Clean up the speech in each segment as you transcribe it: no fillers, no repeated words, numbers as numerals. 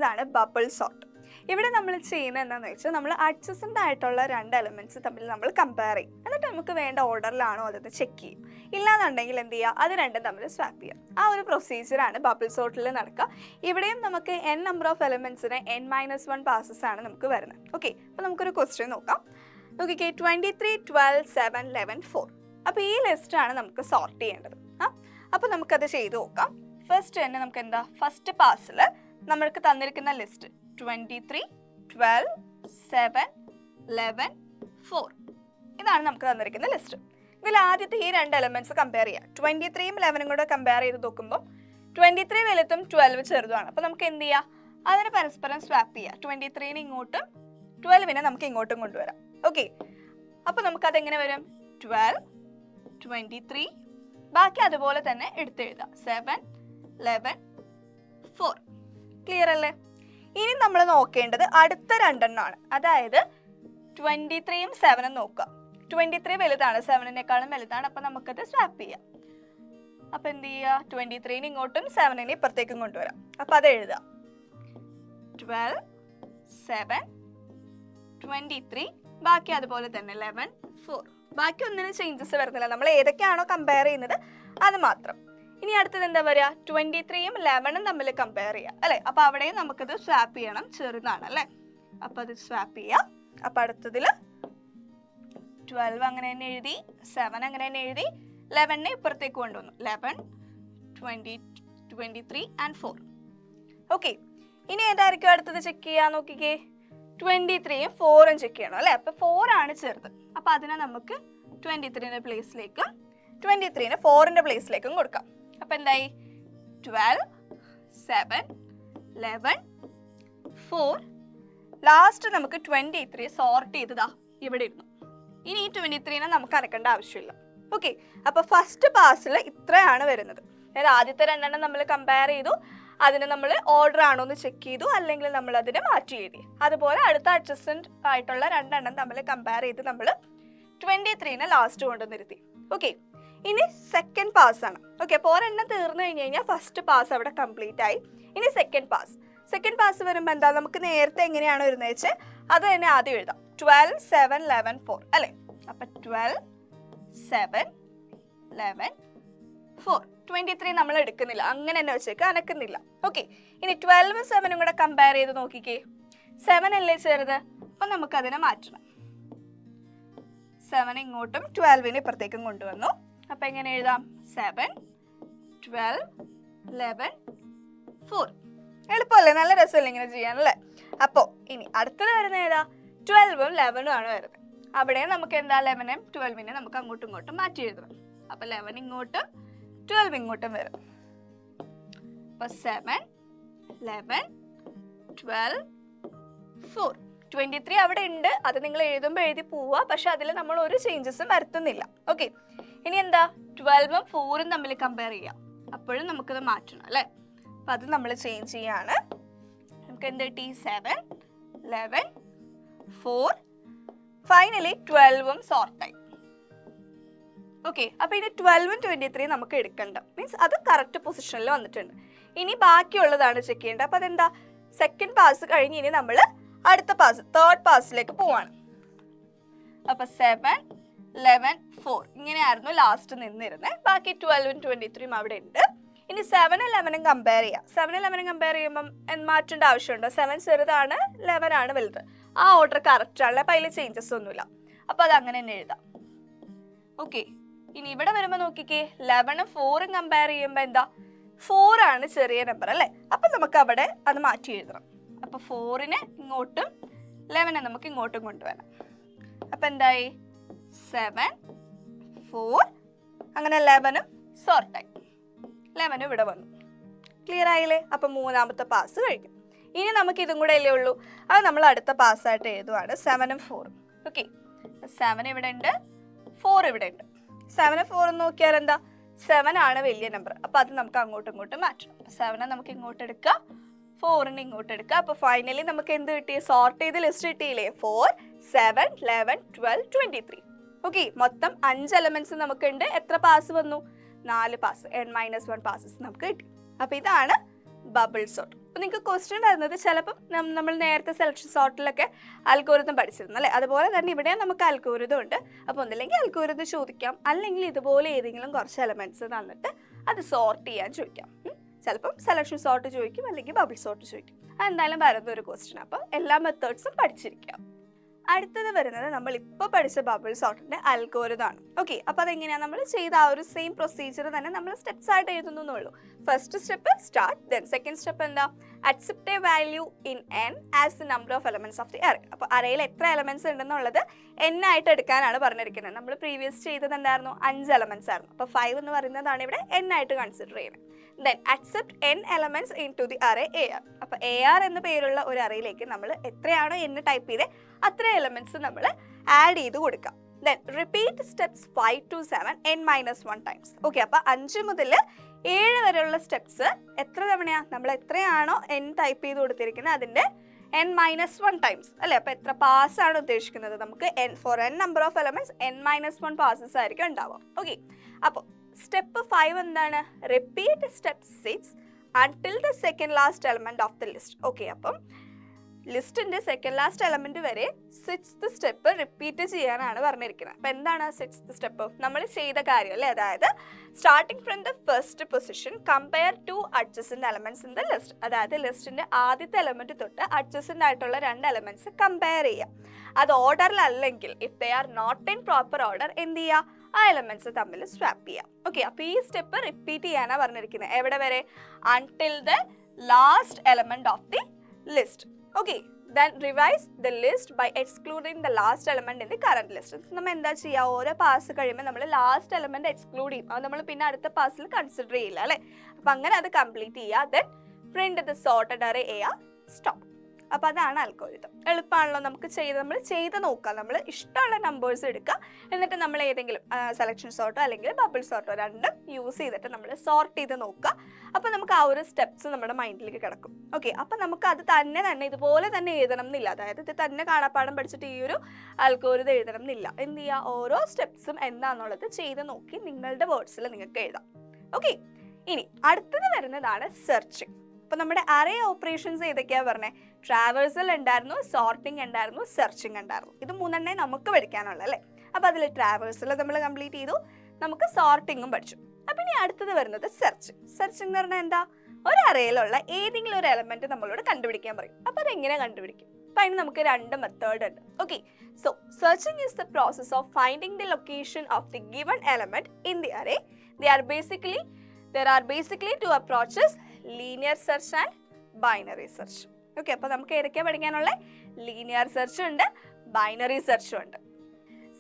അടുത്തതാണ് bubble sort. ഇവിടെ നമ്മൾ ചെയ്യുന്നത് എന്താണെന്ന് വെച്ചാൽ നമ്മൾ അഡ്ജസൻ്റ് ആയിട്ടുള്ള രണ്ട് എലമെൻറ്റ്സ് തമ്മിൽ നമ്മൾ കമ്പയർ ചെയ്യും. എന്നിട്ട് നമുക്ക് വേണ്ട ഓർഡറിലാണോ അതെന്ന് ചെക്ക് ചെയ്യും. ഇല്ലാന്നുണ്ടെങ്കിൽ എന്ത് ചെയ്യുക, അത് രണ്ടും തമ്മിൽ സ്വാപ്പ് ചെയ്യുക. ആ ഒരു പ്രൊസീജിയറാണ് ബബിൾ സോർട്ടിൽ നടക്കുക. ഇവിടെയും നമുക്ക് n നമ്പർ ഓഫ് എലമെൻറ്റ്സിന് n-1 പാസസ് ആണ് നമുക്ക് വരുന്നത്. ഓക്കെ, അപ്പോൾ നമുക്കൊരു ക്വസ്റ്റ്യൻ നോക്കാം. നോക്കിക്കേ, 23, 12, 7, 11, 4. അപ്പോൾ ഈ ലിസ്റ്റാണ് നമുക്ക് സോർട്ട് ചെയ്യേണ്ടത്. അപ്പോൾ നമുക്കത് ചെയ്ത് നോക്കാം. ഫസ്റ്റ് തന്നെ നമുക്ക് എന്താ, ഫസ്റ്റ് പാസിൽ നമ്മൾക്ക് തന്നിരിക്കുന്ന ലിസ്റ്റ് 23, 12, 7, 11, 4 ഇതാണ് നമുക്ക് തന്നിരിക്കുന്ന ലിസ്റ്റ്. ഇതിൽ ആദ്യത്തെ ഈ രണ്ട് എലമെന്റ്സ് കമ്പയർ ചെയ്യാം. 23യും 11ഉം കൂടെ കമ്പയർ ചെയ്ത് നോക്കുമ്പോൾ 23 വലുതും 12 ചെറുതുമാണ്. അപ്പോൾ നമുക്ക് എന്ത് ചെയ്യാം, അതിന് പരസ്പരം സ്വാപ്പ് ചെയ്യാം. 23നെ ഇങ്ങോട്ടും 12നെ നമുക്ക് ഇങ്ങോട്ടും കൊണ്ടുവരാം. ഓക്കെ, അപ്പോൾ നമുക്കതെങ്ങനെ വരും, 12, 23, ബാക്കി അതുപോലെ തന്നെ എടുത്തെഴുതാം, 7, 11, 4. ക്ലിയർ അല്ലേ? ഇനി നമ്മൾ നോക്കേണ്ടത് അടുത്ത രണ്ടെണ്ണമാണ്. അതായത് 23യും 7ഉം നോക്കുക. 23 വലുതാണ്, 7നേക്കാളും വലുതാണ്. അപ്പോൾ നമുക്കത് സ്വാപ്പ് ചെയ്യാം. അപ്പോൾ എന്ത് ചെയ്യുക, 23നെ ഇങ്ങോട്ടും 7നെ ഇപ്പുറത്തേക്കും കൊണ്ടുവരാം. അപ്പോൾ അത് എഴുതാം, 12, 7, 23, ബാക്കി അതുപോലെ തന്നെ 11, 4. ബാക്കി ഒന്നിനും ചേഞ്ചസ് വരുന്നില്ല. നമ്മൾ ഏതൊക്കെയാണോ കമ്പയർ ചെയ്യുന്നത് അത് മാത്രം. ഇനി അടുത്തത് എന്താ പറയുക, 23യും 11ഉം തമ്മിൽ കമ്പയർ ചെയ്യുക അല്ലേ. അപ്പോൾ അവിടെയും നമുക്കത് സ്വാപ്പ് ചെയ്യണം, ചെറുതാണ് അല്ലേ. അപ്പോൾ അത് സ്വാപ്പ് ചെയ്യാം. അപ്പോൾ അടുത്തതിൽ 12 അങ്ങനെ തന്നെ എഴുതി, 7 അങ്ങനെ തന്നെ എഴുതി, 11നെ ഇപ്പുറത്തേക്ക് കൊണ്ടുവന്നു, 11, 20, 23 and 4. ഓക്കെ, ഇനി ഏതായിരിക്കും അടുത്തത് ചെക്ക് ചെയ്യാൻ നോക്കിക്കേ, 23യും 4ഉം ചെക്ക് ചെയ്യണം അല്ലേ. അപ്പോൾ 4 ആണ് ചെറുത്. അപ്പോൾ അതിനെ നമുക്ക് 23ന്റെ പ്ലേസിലേക്കും 23നെ 4ന്റെ പ്ലേസിലേക്കും കൊടുക്കാം. അപ്പോൾ എന്തായി, 12, 7, 11, 4. ലാസ്റ്റ് നമുക്ക് 23 സോർട്ട് ചെയ്തതാ ഇവിടെ ഇരുന്നു. ഇനി ഈ 23നെ നമുക്ക് അനക്കേണ്ട ആവശ്യമില്ല. ഓക്കെ, അപ്പോൾ ഫസ്റ്റ് പാസിൽ ഇത്രയാണ് വരുന്നത്. അതായത് ആദ്യത്തെ രണ്ടെണ്ണം നമ്മൾ കമ്പയർ ചെയ്തു, അതിന് നമ്മൾ ഓർഡർ ആണോ എന്ന് ചെക്ക് ചെയ്തു, അല്ലെങ്കിൽ നമ്മൾ അതിനെ മാറ്റി എഴുതി. അതുപോലെ അടുത്ത അഡ്ജസ്റ്റന്റ് ആയിട്ടുള്ള രണ്ടെണ്ണം തമ്മിൽ കമ്പയർ ചെയ്ത് നമ്മൾ 23നെ ലാസ്റ്റ് കൊണ്ടുവന്നിരുത്തി. ഓക്കെ, ഇനി സെക്കൻഡ് പാസ് ആണ്. ഓക്കെ, അപ്പോൾ ഒരെണ്ണം തീർന്നു കഴിഞ്ഞ് കഴിഞ്ഞാൽ ഫസ്റ്റ് പാസ് അവിടെ കംപ്ലീറ്റ് ആയി. ഇനി സെക്കൻഡ് പാസ്. സെക്കൻഡ് പാസ് വരുമ്പോൾ എന്താ, നമുക്ക് നേരത്തെ എങ്ങനെയാണ് വരുന്നത് വെച്ചാൽ അത് തന്നെ ആദ്യം എഴുതാം, 12, 7, 11, 4 അല്ലേ. അപ്പം 12, 7, 11, 4. 23 നമ്മൾ എടുക്കുന്നില്ല, അങ്ങനെ തന്നെ വെച്ചേക്ക്, അനക്കുന്നില്ല. ഓക്കെ, ഇനി 12ഉം 7ഉം കൂടെ കമ്പയർ ചെയ്ത് നോക്കിക്കേ, 7 അല്ലേ ചെറുത്. അപ്പം നമുക്കതിനെ മാറ്റണം. 7 ഇങ്ങോട്ടും 12നെ ഇപ്പുറത്തേക്കും കൊണ്ടുവന്നു. അപ്പം എങ്ങനെ എഴുതാം, 7, 12, 11, 4. എളുപ്പമല്ലേ, നല്ല രസമല്ലേ ഇങ്ങനെ ചെയ്യാനല്ലേ. അപ്പോൾ ഇനി അടുത്തത് വരുന്നത് ഏതാ, 12ഉം 11ഉം ആണ് വരുന്നത്. അവിടെ നമുക്ക് എന്താ, 11ഉം 12നെ നമുക്ക് അങ്ങോട്ടും ഇങ്ങോട്ടും മാറ്റി എഴുതണം. അപ്പം 11 ഇങ്ങോട്ടും 12 ഇങ്ങോട്ടും വരും. അപ്പോൾ 7, 11, 12, 4. 23 അവിടെ ഉണ്ട്, അത് നിങ്ങൾ എഴുതുമ്പോൾ എഴുതി പോവുക. പക്ഷെ അതിൽ നമ്മൾ ഒരു ചേഞ്ചസും വരുത്തുന്നില്ല. ഓക്കെ, ഇനി എന്താ, 12ഉം 4ഉം തമ്മിൽ കമ്പയർ ചെയ്യാം. അപ്പോഴും നമുക്കത് മാറ്റണം അല്ലേ. അപ്പം അത് നമ്മൾ ചേഞ്ച് ചെയ്യാണ്. നമുക്ക് എന്ത് കിട്ടി, 7, 11, 4. ഫൈനലി 12ഉം സോർട്ടായി. ഓക്കെ, അപ്പോൾ ഇനി 12ഉം 23 നമുക്ക് എടുക്കണ്ട, മീൻസ് അത് കറക്റ്റ് പൊസിഷനിൽ വന്നിട്ടുണ്ട്. ഇനി ബാക്കിയുള്ളതാണ് ചെക്ക് ചെയ്യേണ്ടത്. അപ്പോൾ അതെന്താ, സെക്കൻഡ് പാസ് കഴിഞ്ഞ് ഇനി നമ്മൾ അടുത്ത പാസ്, തേർഡ് പാസിലേക്ക് പോവാണ്. അപ്പോൾ 7, 11, 4 ഇങ്ങനെയായിരുന്നു ലാസ്റ്റ് നിന്നിരുന്നത്. ബാക്കി 12ഉം 23യും അവിടെ ഉണ്ട്. ഇനി 7, 11ഉം കമ്പയർ ചെയ്യാം. 7, 11ഉം കമ്പയർ ചെയ്യുമ്പം മാറ്റേണ്ട ആവശ്യമുണ്ടോ, 7 ചെറുതാണ്, 11 ആണ് വലുത്. ആ ഓർഡർ കറക്റ്റ് ആണ്, അപ്പോൾ അതിൽ ചേഞ്ചസ് ഒന്നുമില്ല. അപ്പോൾ അത് അങ്ങനെ തന്നെ എഴുതാം. ഓക്കെ, ഇനി ഇവിടെ വരുമ്പോൾ നോക്കിക്കേ, 11ഉം 4ഉം കമ്പയർ ചെയ്യുമ്പോൾ എന്താ, 4 ആണ് ചെറിയ നമ്പർ അല്ലേ. അപ്പം നമുക്ക് അവിടെ അത് മാറ്റി എഴുതണം. അപ്പോൾ 4നെ ഇങ്ങോട്ടും 11നെ നമുക്ക് ഇങ്ങോട്ടും കൊണ്ടുവരാം. അപ്പം എന്തായി, 7, 4, അങ്ങനെ 11ഉം സോർട്ടായി. 11 ഇവിടെ വന്നു. ക്ലിയർ ആയില്ലേ? അപ്പം മൂന്നാമത്തെ പാസ് കഴിഞ്ഞു. ഇനി നമുക്ക് ഇതും കൂടെ അല്ലേ ഉള്ളൂ, അത് നമ്മൾ അടുത്ത പാസ്സായിട്ട് എഴുതുവാണ്, 7ഉം 4ഉം. ഓക്കെ, 7 ഇവിടെ ഉണ്ട്, 4 ഇവിടെ ഉണ്ട്. 7ഉം 4ഉം നോക്കിയാൽ എന്താ, 7 ആണ് വലിയ നമ്പർ. അപ്പോൾ അത് നമുക്ക് അങ്ങോട്ടും ഇങ്ങോട്ടും മാറ്റണം. 7 നമുക്ക് ഇങ്ങോട്ട് എടുക്കാം, 4നെ ഇങ്ങോട്ട് എടുക്കാം. അപ്പോൾ ഫൈനലി നമുക്ക് എന്ത് കിട്ടി, സോർട്ട് ചെയ്ത് ലിസ്റ്റ് കിട്ടിയില്ലേ, 4, 7, 11, 12, 23. ഓക്കെ, മൊത്തം 5 എലമെന്റ്സ് നമുക്കുണ്ട്. എത്ര പാസ് വന്നു, 4 പാസ്, n-1 പാസസ് നമുക്ക് കിട്ടി. അപ്പോൾ ഇതാണ് ബബിൾ സോർട്ട്. അപ്പോൾ നിങ്ങൾക്ക് ക്വസ്റ്റ്യൻ വരുന്നത് ചിലപ്പം നമ്മൾ നേരത്തെ സെലക്ഷൻ സോർട്ടിലൊക്കെ അൽഗോരിതം പഠിച്ചിരുന്നു അല്ലേ, അതുപോലെ തന്നെ ഇവിടെ നമുക്ക് അൽഗോരിതം ഉണ്ട്. അപ്പോൾ ഒന്നില്ലെങ്കിൽ അൽഗോരിതം ചോദിക്കാം, അല്ലെങ്കിൽ ഇതുപോലെ ഏതെങ്കിലും കുറച്ച് എലമെന്റ്സ് തന്നിട്ട് അത് സോർട്ട് ചെയ്യാൻ ചോദിക്കാം. ചിലപ്പം സെലക്ഷൻ സോർട്ട് ചോദിക്കും, അല്ലെങ്കിൽ ബബിൾ സോർട്ട് ചോദിക്കും. അതെന്തായാലും വരുന്ന ഒരു ക്വസ്റ്റ്യൻ. അപ്പോൾ എല്ലാ മെത്തേഡ്സും പഠിച്ചിരിക്കാം. അടുത്തത് വരുന്നത് നമ്മൾ ഇപ്പോൾ പഠിച്ച ബബിൾ സോർട്ടിന്റെ അൽഗോരിതം ആണ്. ഓക്കെ, അപ്പോൾ അതെങ്ങനെയാണ് നമ്മൾ ചെയ്ത ആ ഒരു സെയിം പ്രൊസീജിയർ തന്നെ നമ്മൾ സ്റ്റെപ്സ് ആയിട്ട് എഴുതുന്നുള്ളൂ. First step start, then second step എന്താ, accept a value in n as the number of elements of the array. അപ്പോൾ അറേയിൽ എത്ര എലമെന്റ്സ് ഉണ്ടെന്നുള്ളത് n ആയിട്ട് എടുക്കാനാണ് പറഞ്ഞിരിക്കുന്നത്. നമ്മൾ പ്രീവിയസ് ചെയ്തത് എന്തായിരുന്നു, 5 എലമെന്റ്സ് ആയിരുന്നു. അപ്പോൾ 5 എന്ന് പറയുന്നതാണ് ഇവിടെ n ആയിട്ട് കൺസിഡർ ചെയ്യുന്നത്. Then accept n elements in to the array AR. അപ്പോൾ AR എന്ന പേരുള്ള ഒരു അറേയിലേക്ക് നമ്മൾ എത്രയാണോ n ടൈപ്പ് ചെയ്ത് അത്ര എലമെന്റ്സ് നമ്മൾ ആഡ് ചെയ്ത് കൊടുക്കാം. Then repeat steps 5 to 7 n-1 times. Okay, അപ്പോൾ 5 മുതൽ 7 വരെയുള്ള സ്റ്റെപ്സ് എത്ര തവണയാണ്, നമ്മൾ എത്രയാണോ n ടൈപ്പ് ചെയ്ത് കൊടുത്തിരിക്കുന്നത് അതിൻ്റെ n-1 ടൈംസ് അല്ലേ. അപ്പോൾ എത്ര പാസ് ആണ് ഉദ്ദേശിക്കുന്നത്, നമുക്ക് for n number of elements n-1 passes ആയിരിക്കും ഉണ്ടാവുക. ഓക്കെ, അപ്പോൾ സ്റ്റെപ്പ് 5 എന്താണ്, repeat step 6 until the second last element of the list. Okay, അപ്പം ലിസ്റ്റിന്റെ സെക്കൻഡ് ലാസ്റ്റ് എലമെന്റ് വരെ 6th സ്റ്റെപ്പ് റിപ്പീറ്റ് ചെയ്യാനാണ് പറഞ്ഞിരിക്കുന്നത്. അപ്പം എന്താണ് 6th സ്റ്റെപ്പ്, നമ്മൾ ചെയ്ത കാര്യം അല്ലേ, അതായത് starting from the first position compare to adjacent elements in the list. അതായത് ലിസ്റ്റിന്റെ ആദ്യത്തെ എലമെന്റ് തൊട്ട് അഡ്ജസന്റ് ആയിട്ടുള്ള 2 എലമെന്റ്സ് കമ്പയർ ചെയ്യുക. അത് ഓർഡറിലല്ലെങ്കിൽ if they are not in proper order എന്ത് ചെയ്യുക, ആ എലമെന്റ്സ് തമ്മിൽ സ്വാപ്പ് ചെയ്യാം. ഓക്കെ, അപ്പോൾ ഈ സ്റ്റെപ്പ് റിപ്പീറ്റ് ചെയ്യാനാണ് പറഞ്ഞിരിക്കുന്നത്. എവിടെ വരെ, until the last element of the list. Okay, then revise the list by excluding the last element in the current list. നമ്മൾ എന്താ ചെയ്യുക, ഓരോ പാസ് കഴിയുമ്പോൾ നമ്മൾ ലാസ്റ്റ് എലമെന്റ് എക്സ്ക്ലൂഡ് ചെയ്യും. അത് നമ്മൾ പിന്നെ അടുത്ത പാസിൽ കൺസിഡർ ചെയ്യില്ല അല്ലേ. അപ്പം അങ്ങനെ അത് കംപ്ലീറ്റ് ചെയ്യുക. Then print the sorted array AR stop. അപ്പോൾ അതാണ് അൽഗോരിതം. എളുപ്പമാണല്ലോ, നമുക്ക് നമ്മൾ ചെയ്ത് നോക്കാം. നമ്മൾ ഇഷ്ടമുള്ള നമ്പേഴ്സ് എടുക്കുക, എന്നിട്ട് നമ്മൾ ഏതെങ്കിലും സെലക്ഷൻ സോർട്ടോ അല്ലെങ്കിൽ ബബിൾ സോർട്ടോ രണ്ടും യൂസ് ചെയ്തിട്ട് നമ്മൾ സോർട്ട് ചെയ്ത് നോക്കുക. അപ്പോൾ നമുക്ക് ആ ഒരു സ്റ്റെപ്സ് നമ്മുടെ മൈൻഡിലേക്ക് കിടക്കും. ഓക്കെ, അപ്പോൾ നമുക്ക് അത് തന്നെ ഇതുപോലെ തന്നെ എഴുതണം എന്നില്ല. അതായത് ഇത് തന്നെ കാണാപ്പാഠം പഠിച്ചിട്ട് ഈ ഒരു അൽഗോരിതം എഴുതണം എന്നില്ല. എന്ത് ചെയ്യുക, ഓരോ സ്റ്റെപ്സും എന്താണെന്നുള്ളത് ചെയ്ത് നോക്കി നിങ്ങളുടെ വേർഡ്സിൽ നിങ്ങൾക്ക് എഴുതാം. ഓക്കെ, ഇനി അടുത്തത് വരുന്നതാണ് സെർച്ചിങ്. അപ്പോൾ നമ്മുടെ അറേ ഓപ്പറേഷൻസ് ഏതൊക്കെയാണ് പറഞ്ഞത്, ട്രാവേഴ്സൽ ഉണ്ടായിരുന്നു, സോർട്ടിംഗ് ഉണ്ടായിരുന്നു, സെർച്ചിങ് ഉണ്ടായിരുന്നു. ഇത് 3 നമുക്ക് പഠിക്കാനുള്ളത് അല്ലേ. അപ്പോൾ അതിൽ ട്രാവേഴ്സൽ നമ്മൾ കംപ്ലീറ്റ് ചെയ്തു, നമുക്ക് സോർട്ടിങ്ങും പഠിച്ചു. അപ്പം ഇനി അടുത്തത് വരുന്നത് സെർച്ചിങ്. സെർച്ചിങ് എന്ന് പറഞ്ഞാൽ എന്താ, ഒരു അറേയിലുള്ള ഏതെങ്കിലും ഒരു എലമെന്റ് നമ്മളോട് കണ്ടുപിടിക്കാൻ പറയും. അപ്പോൾ അതെങ്ങനെ കണ്ടുപിടിക്കും, അപ്പം അതിന് നമുക്ക് 2 മെത്തേഡ് ഉണ്ട്. Okay, so searching is the process of finding the location of the given element in the array. There are basically 2 approaches, linear search and binary search. Okay, അപ്പോൾ നമുക്ക് ഏതൊക്കെയാണ് പഠിക്കാനുള്ളത്, ലീനിയർ സെർച്ച് ഉണ്ട്, ബൈനറി സെർച്ചും ഉണ്ട്.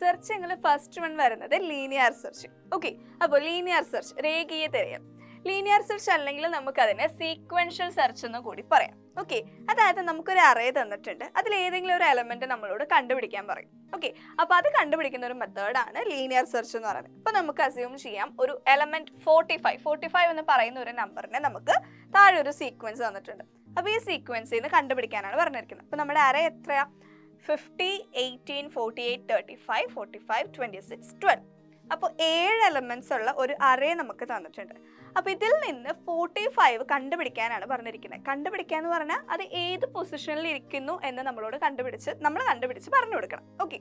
സെർച്ചിങ്ങിൽ first one വരുന്നത് linear search. Okay, അപ്പോൾ linear search രേഖീയ തിരയൽ. ലീനിയർ സെർച്ച് അല്ലെങ്കിൽ നമുക്കതിനെ സീക്വൻഷ്യൽ സെർച്ച് എന്ന് കൂടി പറയാം. ഓക്കെ, അതായത് നമുക്കൊരു അറേ തന്നിട്ടുണ്ട്, അതിൽ ഏതെങ്കിലും ഒരു എലമെന്റ് നമ്മളോട് കണ്ടുപിടിക്കാൻ പറയും. ഓക്കെ, അപ്പോൾ അത് കണ്ടുപിടിക്കുന്ന ഒരു മെത്തേഡാണ് ലീനിയർ സെർച്ച് എന്ന് പറയുന്നത്. അപ്പോൾ നമുക്ക് അസ്യൂം ചെയ്യാം ഒരു എലമെന്റ് 45 എന്ന് പറയുന്ന ഒരു നമ്പറിനെ നമുക്ക് താഴെ ഒരു സീക്വൻസ് തന്നിട്ടുണ്ട്. അപ്പോൾ ഈ സീക്വൻസിൽ നിന്ന് കണ്ടുപിടിക്കാനാണ് പറഞ്ഞിരിക്കുന്നത്. അപ്പോൾ നമ്മുടെ അറേ എത്രയാ, 50, 18, 48, 35, 45, 26, 12. അപ്പോൾ 7 എലമെന്റ്സ് ഉള്ള ഒരു അറേ നമുക്ക് തന്നിട്ടുണ്ട്. അപ്പോൾ ഇതിൽ നിന്ന് 45 കണ്ടുപിടിക്കാനാണ് പറഞ്ഞിരിക്കുന്നത്. കണ്ടുപിടിക്കുക എന്ന് പറഞ്ഞാൽ അത് ഏത് പൊസിഷനിൽ ഇരിക്കുന്നു എന്ന് നമ്മൾ കണ്ടുപിടിച്ച് പറഞ്ഞു കൊടുക്കണം. ഓക്കെ,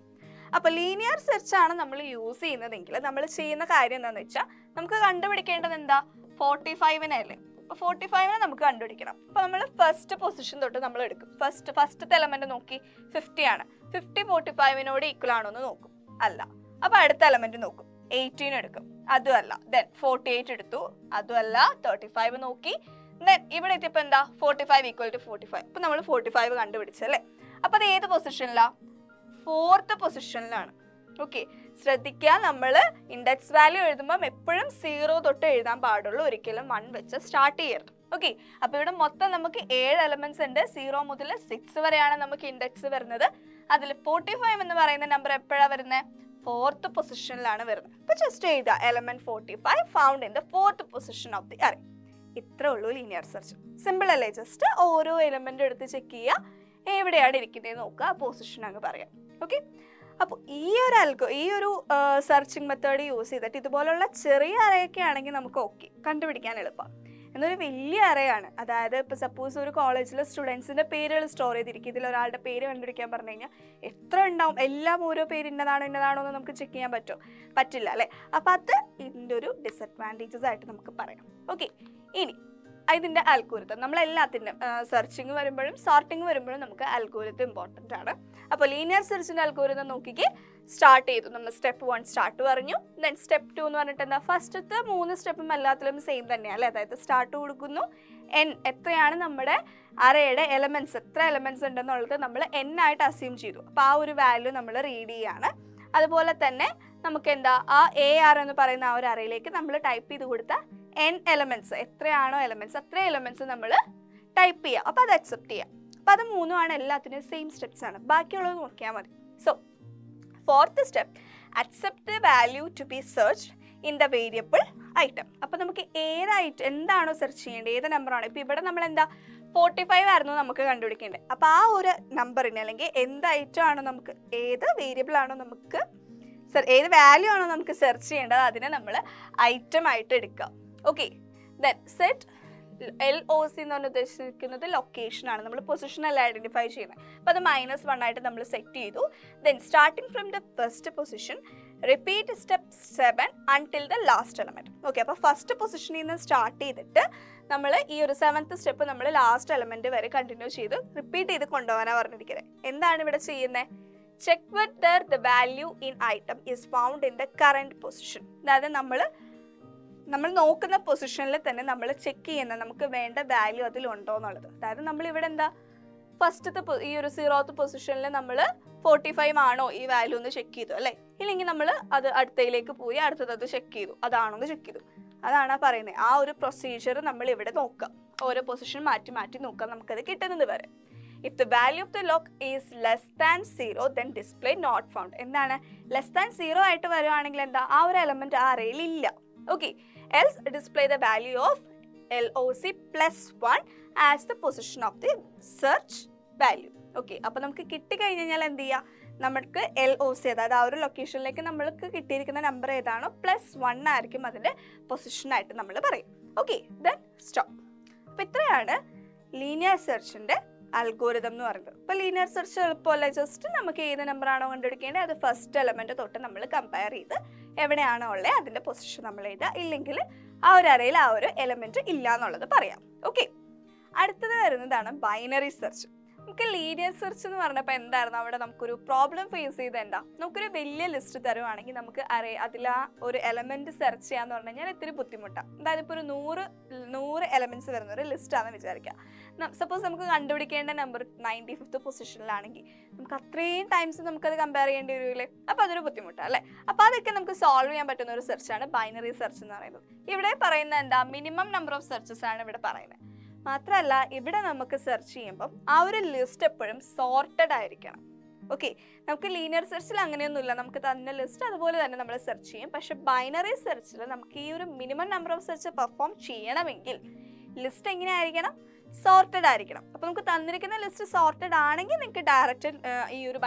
അപ്പോൾ ലീനിയർ സെർച്ച് ആണ് നമ്മൾ യൂസ് ചെയ്യുന്നതെങ്കിൽ നമ്മൾ ചെയ്യുന്ന കാര്യം എന്താണെന്ന് വെച്ചാൽ നമുക്ക് കണ്ടുപിടിക്കേണ്ടത് എന്താ, 45-നെ അല്ലേ. അപ്പോൾ 45-നെ നമുക്ക് കണ്ടുപിടിക്കണം. അപ്പോൾ നമ്മൾ ഫസ്റ്റ് പൊസിഷൻ തൊട്ട് നമ്മൾ എടുക്കും. ഫസ്റ്റത്തെ എലമെന്റ് നോക്കി 50 ആണ്. 50 45-നോട് ഈക്വൽ ആണോ എന്ന് നോക്കും, അല്ല. അപ്പോൾ അടുത്ത എലമെന്റ് നോക്കും, 18 എടുക്കും, അതും അല്ല. ദെൻ 48 എടുത്തു, അതും അല്ല. 35 നോക്കി, ദെൻ ഇവിടെ എത്തിയപ്പോൾ എന്താ, 45 = 45. ഇപ്പം നമ്മൾ 45 കണ്ടുപിടിച്ചല്ലേ. അപ്പോൾ അത് ഏത് പൊസിഷനിലാണ്, 4th പൊസിഷനിലാണ്. ഓക്കെ, ശ്രദ്ധിക്കുക, നമ്മൾ ഇൻഡെക്സ് വാല്യൂ എഴുതുമ്പം എപ്പോഴും 0 തൊട്ട് എഴുതാൻ പാടുള്ളൂ, ഒരിക്കലും 1 വെച്ച് സ്റ്റാർട്ട് ചെയ്യരുത്. ഓക്കെ, അപ്പോൾ ഇവിടെ മൊത്തം നമുക്ക് 7 എലമെന്റ്സ് ഉണ്ട്. 0 മുതൽ 6 വരെയാണ് നമുക്ക് ഇൻഡെക്സ് വരുന്നത്. അതിൽ 45 എന്ന് പറയുന്ന നമ്പർ എപ്പോഴാണ് വരുന്നത്, 4th പൊസിഷനിലാണ് വരുന്നത്. അപ്പോൾ ജസ്റ്റ് എഴുതുക, element 45 found in the 4th position of the array. ഇത്രേ ഉള്ളൂ ലീനിയർ സെർച്ച്. സിമ്പിൾ അല്ലേ, ജസ്റ്റ് ഓരോ എലമെന്റ് എടുത്ത് ചെക്ക് ചെയ്യുക, എവിടെയാണ് ഇരിക്കുന്നത് നോക്കുക, പൊസിഷൻ അങ്ങ് പറയാം. ഓക്കെ, അപ്പോൾ ഈ ഒരു സെർച്ചിങ് മെത്തേഡ് യൂസ് ചെയ്തിട്ട് ഇതുപോലുള്ള ചെറിയ അറേയൊക്കെ ആണെങ്കിൽ നമുക്ക് ഓക്കെ കണ്ടുപിടിക്കാൻ എളുപ്പമാണ്. എന്നൊരു വലിയ അറയാണ്. അതായത് ഇപ്പോൾ സപ്പോസ് ഒരു കോളേജിൽ സ്റ്റുഡൻസിൻ്റെ പേരുകൾ സ്റ്റോർ ചെയ്തിരിക്കും. ഇതിൽ ഒരാളുടെ പേര് കണ്ടുപിടിക്കാൻ പറഞ്ഞു കഴിഞ്ഞാൽ എത്ര ഉണ്ടാവും? എല്ലാം ഓരോ പേര് ഇന്നതാണോ എന്ന് നമുക്ക് ചെക്ക് ചെയ്യാൻ പറ്റില്ല അല്ലേ? അപ്പം അത് ഇതിൻ്റെ ഒരു ഡിസഡ്വാൻറ്റേജസ് ആയിട്ട് നമുക്ക് പറയാം. ഓക്കെ, ഇനി ഇതിൻ്റെ അൽഗോരിതം. നമ്മളെല്ലാത്തിൻ്റെയും സെർച്ചിങ് വരുമ്പോഴും സോർട്ടിങ് വരുമ്പോഴും നമുക്ക് അൽഗോരിതം ഇമ്പോർട്ടൻ്റ് ആണ്. അപ്പോൾ ലീനിയർ സെർച്ചിൻ്റെ അൽഗോരിതം നോക്കിക്കേ, സ്റ്റാർട്ട് ചെയ്തു. നമ്മൾ സ്റ്റെപ്പ് 1 സ്റ്റാർട്ട് പറഞ്ഞു. ദെൻ സ്റ്റെപ്പ് 2 എന്ന് പറഞ്ഞിട്ട് എന്താ, ഫസ്റ്റത്തെ 3 സ്റ്റെപ്പും എല്ലാത്തിലും സെയിം തന്നെയാണ് അല്ലേ? അതായത് സ്റ്റാർട്ട് കൊടുക്കുന്നു, n എത്രയാണ് നമ്മുടെ അറേയുടെ എലമെൻറ്റ്സ്, എത്ര എലമെൻറ്റ്സ് ഉണ്ടെന്നുള്ളത് നമ്മൾ n ആയിട്ട് അസ്യൂം ചെയ്തു. അപ്പോൾ ആ ഒരു വാല്യൂ നമ്മൾ റീഡ് ചെയ്യാണ്. അതുപോലെ തന്നെ നമുക്ക് എന്താ, ആ AR എന്ന് പറയുന്ന ആ ഒരു അറയിലേക്ക് നമ്മൾ ടൈപ്പ് ചെയ്ത് കൊടുത്ത n എലമെൻറ്റ്സ്, എത്രയാണോ എലമെൻറ്റ്സ് അത്ര എലമെൻറ്റ്സ് നമ്മൾ ടൈപ്പ് ചെയ്യുക. അപ്പോൾ അത് അക്സെപ്റ്റ് ചെയ്യുക. അപ്പോൾ അത് 3 എല്ലാത്തിനും സെയിം സ്റ്റെപ്സ് ആണ്. ബാക്കിയുള്ളത് നോക്കിയാൽ മതി. So fourth step, accept the value to be searched in the variable item. അപ്പോൾ നമുക്ക് എന്താണോ സെർച്ച് ചെയ്യേണ്ടത്, ഏത് നമ്പറാണോ, ഇപ്പോൾ ഇവിടെ നമ്മൾ എന്താ 45 ആയിരുന്നു നമുക്ക് കണ്ടുപിടിക്കേണ്ടത്. അപ്പോൾ ആ ഒരു നമ്പറിന് അല്ലെങ്കിൽ എന്ത് ഐറ്റം ആണോ നമുക്ക്, ഏത് വേരിയബിൾ ആണോ നമുക്ക് ഏത് വാല്യൂ ആണോ നമുക്ക് സെർച്ച് ചെയ്യേണ്ടത്, അതിനെ നമ്മൾ ഐറ്റം ആയിട്ട് എടുക്കുക. ഓക്കെ, ദെൻ സെറ്റ് LOC എന്ന് പറഞ്ഞ് ഉദ്ദേശിക്കുന്നത് ലൊക്കേഷൻ ആണ്. നമ്മൾ പൊസിഷൻ അല്ല ഐഡന്റിഫൈ ചെയ്യുന്നത്. അപ്പോൾ അത് -1 ആയിട്ട് നമ്മൾ സെറ്റ് ചെയ്തു. Then starting from the first position repeat step 7 until the last element. Okay, അപ്പോൾ ഫസ്റ്റ് പൊസിഷനിൽ നിന്ന് സ്റ്റാർട്ട് ചെയ്തിട്ട് നമ്മൾ ഈ ഒരു 7th സ്റ്റെപ്പ് നമ്മൾ ലാസ്റ്റ് എലമെന്റ് വരെ കണ്ടിന്യൂ ചെയ്ത് റിപ്പീറ്റ് ചെയ്ത് കൊണ്ടുപോകാനാണ് പറഞ്ഞിരിക്കുന്നത്. എന്താണ് ഇവിടെ ചെയ്യുന്നത്? Check whether the value in item is found in the current position. അതായത് നമ്മൾ നോക്കുന്ന പൊസിഷനിൽ തന്നെ നമ്മൾ ചെക്ക് ചെയ്യുന്ന നമുക്ക് വേണ്ട വാല്യൂ അതിലുണ്ടോ എന്നുള്ളത്. അതായത് നമ്മൾ ഇവിടെ എന്താ ഫസ്റ്റത്തെ ഈ ഒരു 0th പൊസിഷനിൽ നമ്മൾ 45 ആണോ ഈ വാല്യൂ ഒന്ന് ചെക്ക് ചെയ്തു അല്ലേ? ഇല്ലെങ്കിൽ നമ്മൾ അത് അടുത്തയിലേക്ക് പോയി അടുത്തത് ചെക്ക് ചെയ്തു, അതാണോ എന്ന് ചെക്ക് ചെയ്തു. അതാണ് പറയുന്നത്. ആ ഒരു പ്രൊസീജിയർ നമ്മൾ ഇവിടെ നോക്കാം. ഓരോ പൊസിഷൻ മാറ്റി നോക്കാം നമുക്കത് കിട്ടുന്നത് വരെ. If the value of the lock is less than 0, then display not found. എന്താണ് ലെസ് ദാൻ 0 ആയിട്ട് വരുവാണെങ്കിൽ എന്താ, ആ ഒരു എലമെന്റ് ആ അറേയിൽ ഇല്ല. Okay, else display the value of LOC +1 as the position of the search value. Okay, അപ്പോൾ നമുക്ക് കിട്ടിക്കഴിഞ്ഞാൽ എന്ത് ചെയ്യുക, നമുക്ക് LOC അതായത് ആ ഒരു ലൊക്കേഷനിലേക്ക് നമ്മൾക്ക് കിട്ടിയിരിക്കുന്ന നമ്പർ ഏതാണോ +1 ആയിരിക്കും അതിൻ്റെ പൊസിഷനായിട്ട് നമ്മൾ പറയും. Okay, then stop. അപ്പോൾ ഇത്രയാണ് ലീനിയർ സെർച്ചിൻ്റെ അൽഗോരിതം എന്ന് പറയുന്നത്. ഇപ്പോൾ ലീനിയർ സെർച്ച് എളുപ്പമല്ല, ജസ്റ്റ് നമുക്ക് ഏത് നമ്പറാണോ കണ്ടുപിടിക്കേണ്ടത് അത് ഫസ്റ്റ് എലമെന്റ് തൊട്ട് നമ്മൾ കമ്പയർ ചെയ്ത് എവിടെയാണോ ഉള്ളത് അതിൻ്റെ പൊസിഷൻ നമ്മൾ എഴുതുക. ഇല്ലെങ്കിൽ ആ ഒരു അറയിൽ ആ ഒരു എലമെന്റ് ഇല്ല എന്നുള്ളത് പറയാം. ഓക്കെ, അടുത്തത് വരുന്നതാണ് ബൈനറി സെർച്ച്. നമുക്ക് ലീനിയർ സെർച്ച് എന്ന് പറഞ്ഞപ്പോൾ എന്തായിരുന്നു അവിടെ നമുക്കൊരു പ്രോബ്ലം ഫേസ് ചെയ്ത് എന്താ, നമുക്കൊരു വലിയ ലിസ്റ്റ് തരുവാണെങ്കിൽ നമുക്ക് അതിൽ ആ ഒരു എലമെന്റ് സെർച്ച് ചെയ്യാന്ന് പറഞ്ഞു കഴിഞ്ഞാൽ ഇത്തിരി ബുദ്ധിമുട്ടാണ്. അതായത് ഇപ്പോൾ ഒരു 100 എലമെന്റ്സ് വരുന്ന ഒരു ലിസ്റ്റാണെന്ന് വിചാരിക്കുക. സപ്പോസ് നമുക്ക് കണ്ടുപിടിക്കേണ്ട നമ്പർ 95th പൊസിഷനിലാണെങ്കിൽ നമുക്ക് അത്രയും ടൈംസ് നമുക്കത് കമ്പയർ ചെയ്യേണ്ടി വരില്ലേ? അപ്പോൾ അതൊരു ബുദ്ധിമുട്ടാണ് അല്ലേ? അപ്പോൾ അതൊക്കെ നമുക്ക് സോൾവ് ചെയ്യാൻ പറ്റുന്ന ഒരു സെർച്ചാണ് ബൈനറി സെർച്ച് എന്ന് പറയുന്നത്. ഇവിടെ പറയുന്നത് എന്താ, മിനിമം നമ്പർ ഓഫ് സെർച്ചസ് ആണ് ഇവിടെ പറയുന്നത്. മാത്രമല്ല ഇവിടെ നമുക്ക് സെർച്ച് ചെയ്യുമ്പം ആ ഒരു ലിസ്റ്റ് എപ്പോഴും സോർട്ടഡ് ആയിരിക്കണം. ഓക്കെ, നമുക്ക് ലീനിയർ സെർച്ചിൽ അങ്ങനെയൊന്നുമില്ല, നമുക്ക് തന്നെ ലിസ്റ്റ് അതുപോലെ തന്നെ നമ്മൾ സെർച്ച് ചെയ്യും. പക്ഷെ ബൈനറി സെർച്ചിൽ നമുക്ക് ഈ ഒരു minimum number of search perform ചെയ്യണമെങ്കിൽ ലിസ്റ്റ് എങ്ങനെയായിരിക്കണം, സോർട്ടഡ് ആയിരിക്കണം. അപ്പോൾ നമുക്ക് തന്നിരിക്കുന്ന ലിസ്റ്റ് സോർട്ടഡ് ആണെങ്കിൽ നിങ്ങൾക്ക് ഡയറക്റ്റ് ഈ ഒരു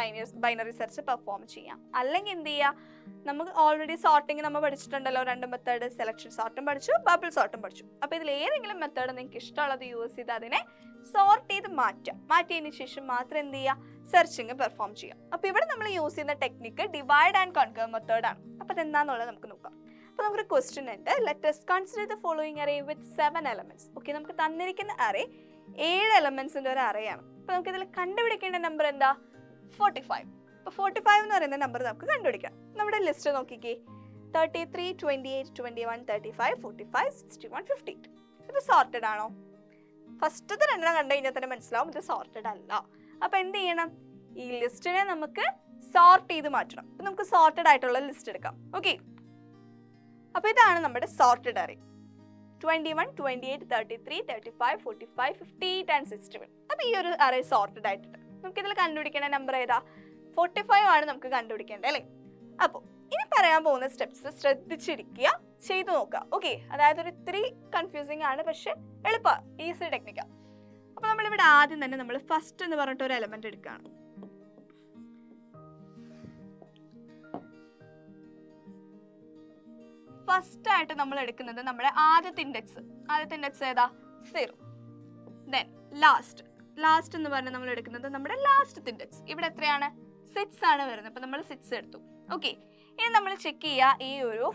ബൈനറി സെർച്ച് പെർഫോം ചെയ്യാം. അല്ലെങ്കിൽ എന്ത് ചെയ്യുക, നമുക്ക് ഓൾറെഡി സോർട്ടിങ് നമ്മൾ പഠിച്ചിട്ടുണ്ടല്ലോ, 2 മെത്തേഡ്, സെലക്ഷൻ സോർട്ടും പഠിച്ചു, ബബിൾ സോർട്ടും പഠിച്ചു. അപ്പോൾ ഇതിൽ ഏതെങ്കിലും മെത്തേഡ് നിങ്ങൾക്ക് ഇഷ്ടമുള്ളത് യൂസ് ചെയ്ത് അതിനെ സോർട്ട് ചെയ്ത് മാറ്റിയതിന് ശേഷം മാത്രം എന്ത് ചെയ്യുക, സെർച്ചിങ് പെർഫോം ചെയ്യാം. അപ്പോൾ ഇവിടെ നമ്മൾ യൂസ് ചെയ്യുന്ന ടെക്നിക്ക് ഡിവൈഡ് ആൻഡ് കോൺകർ മെത്തേഡാണ്. അപ്പോൾ അതെന്താണെന്നുള്ളത് നമുക്ക് നോക്കാം. അപ്പോൾ നമുക്കൊരു ക്വസ്റ്റ്യൻ ഉണ്ട്, let us consider the following array with 7 elements. Okay, നമുക്ക് തന്നിരിക്കുന്ന അറേ 7 എലമെന്റ്സിന്റെ ഒരു അറേയാണ്. അപ്പോൾ നമുക്ക് ഇതിൽ കണ്ടുപിടിക്കേണ്ട നമ്പർ എന്താ, 45. അപ്പോൾ 45 എന്ന് പറയുന്ന നമ്പർ നമുക്ക് കണ്ടുപിടിക്കാം. നമ്മുടെ ലിസ്റ്റ് നോക്കിക്കേ, 33, 28, 21, 35, 45, 61, 58. ഇത് സോർട്ടഡ് ആണോ? ഫസ്റ്റത്തെ 2 കണ്ടു കഴിഞ്ഞാൽ തന്നെ മനസ്സിലാവും ഇത് സോർട്ടഡ് അല്ല. അപ്പോൾ എന്ത് ചെയ്യണം, ഈ ലിസ്റ്റിനെ നമുക്ക് സോർട്ട് ചെയ്ത് മാറ്റണം. അപ്പോൾ നമുക്ക് സോർട്ടഡ് ആയിട്ടുള്ള ലിസ്റ്റ് എടുക്കാം. ഓക്കെ, അപ്പോൾ ഇതാണ് നമ്മുടെ സോർട്ടഡ് അറേ. 21, 28, 33, 35, 45, 58 and 61. അപ്പോൾ ഈ ഒരു അറേ സോർട്ടഡ് ആയിട്ടുണ്ട്. നമുക്ക് ഇതിൽ കണ്ടുപിടിക്കേണ്ട നമ്പർ ഏതാ, 45 ആണ് നമുക്ക് കണ്ടുപിടിക്കേണ്ടത് അല്ലേ? അപ്പോൾ ഇനി പറയാൻ പോകുന്ന സ്റ്റെപ്സ് ശ്രദ്ധിച്ചിരിക്കുക, ചെയ്തു നോക്കുക. ഓക്കെ, അതായത് ഒരു ഇത്തിരി കൺഫ്യൂസിങ് ആണ്, പക്ഷെ എളുപ്പമാണ്, ഈസി ടെക്നിക്കാണ്. അപ്പോൾ നമ്മളിവിടെ ആദ്യം തന്നെ നമ്മൾ ഫസ്റ്റ് എന്ന് പറഞ്ഞിട്ട് ഒരു എലമെന്റ് എടുക്കുകയാണ്. ഫസ്റ്റ് ആയിട്ട് നമ്മൾ എടുക്കുന്നത് നമ്മുടെ ആദ്യത്തെ ഇൻഡെക്സ് ഏതാ 0. ദെൻ ലാസ്റ്റ് എന്ന് പറഞ്ഞാൽ നമ്മൾ എടുക്കുന്നത് നമ്മുടെ ലാസ്റ്റത്തെ ഇൻഡെക്സ്. ഇവിടെ എത്രയാണ് 6 ആണ് വരുന്നത്. അപ്പൊ നമ്മൾ 6 എടുത്തു. ഓക്കെ, ഇനി നമ്മൾ ചെക്ക് ചെയ്യുക ഈ ഒരു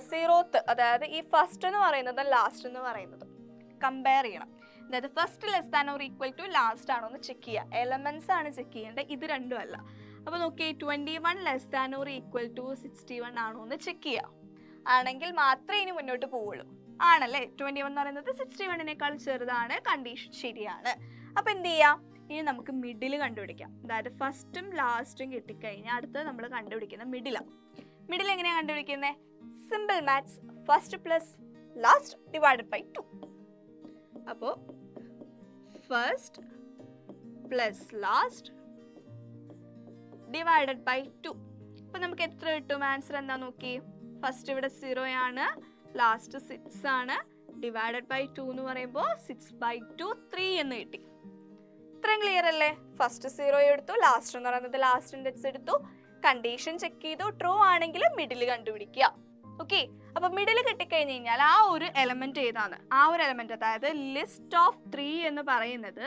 0th, അതായത് ഈ ഫസ്റ്റ് എന്ന് പറയുന്നത് ലാസ്റ്റ് എന്ന് പറയുന്നത് കമ്പയർ ചെയ്യണം. അതായത് first less than or equal to last ആണോ എന്ന് ചെക്ക് ചെയ്യുക. എലമെന്റ്സ് ആണ് ചെക്ക് ചെയ്യേണ്ടത്, ഇത് രണ്ടും അല്ല. അപ്പൊ നോക്കി 21 less than or equal to 61 ആണോ എന്ന് ചെക്ക് ചെയ്യുക. ആണെങ്കിൽ മാത്രമേ ഇനി മുന്നോട്ട് പോവുള്ളൂ. ആണല്ലേ, 21 എന്ന് പറയുന്നത് 61നേക്കാൾ ചെറുതാണ്, കണ്ടീഷൻ ശരിയാണ്. അപ്പൊ എന്ത് ചെയ്യാം, ഇനി നമുക്ക് മിഡിൽ കണ്ടുപിടിക്കാം. അതായത് ഫസ്റ്റും ലാസ്റ്റും കിട്ടിക്കഴിഞ്ഞാൽ അടുത്തത് നമ്മൾ കണ്ടുപിടിക്കുന്ന മിഡിലാണ്. മിഡിൽ എങ്ങനെയാണ് കണ്ടുപിടിക്കുന്നത്? Simple maths, first plus last divided by 2. അപ്പോൾ first plus last divided by 2. അപ്പൊ നമുക്ക് എത്ര കിട്ടും? ആൻസർ എന്താ നോക്കി. ഫസ്റ്റ് ഇവിടെ 0 ആണ്, ലാസ്റ്റ് 6 ആണ്, ഡിവൈഡഡ് ബൈ 2 എന്ന് പറയുമ്പോൾ 6/2 3 എന്ന് കിട്ടി. ഇത്രയും ക്ലിയർ അല്ലേ? ഫസ്റ്റ് 0 എടുത്തു, ലാസ്റ്റ് എന്ന് പറയുന്നത് ലാസ്റ്റ് ഇൻഡെക്സ് എടുത്തു, കണ്ടീഷൻ ചെക്ക് ചെയ്തു, ട്രൂ ആണെങ്കിൽ മിഡിൽ കണ്ടുപിടിക്കുക. ഓക്കെ, അപ്പൊ മിഡിൽ കിട്ടിക്കഴിഞ്ഞ് കഴിഞ്ഞാൽ ആ ഒരു എലമെന്റ് ഏതാണ്? ആ ഒരു എലമെന്റ്, അതായത് ലിസ്റ്റ് ഓഫ് 3 എന്ന് പറയുന്നത്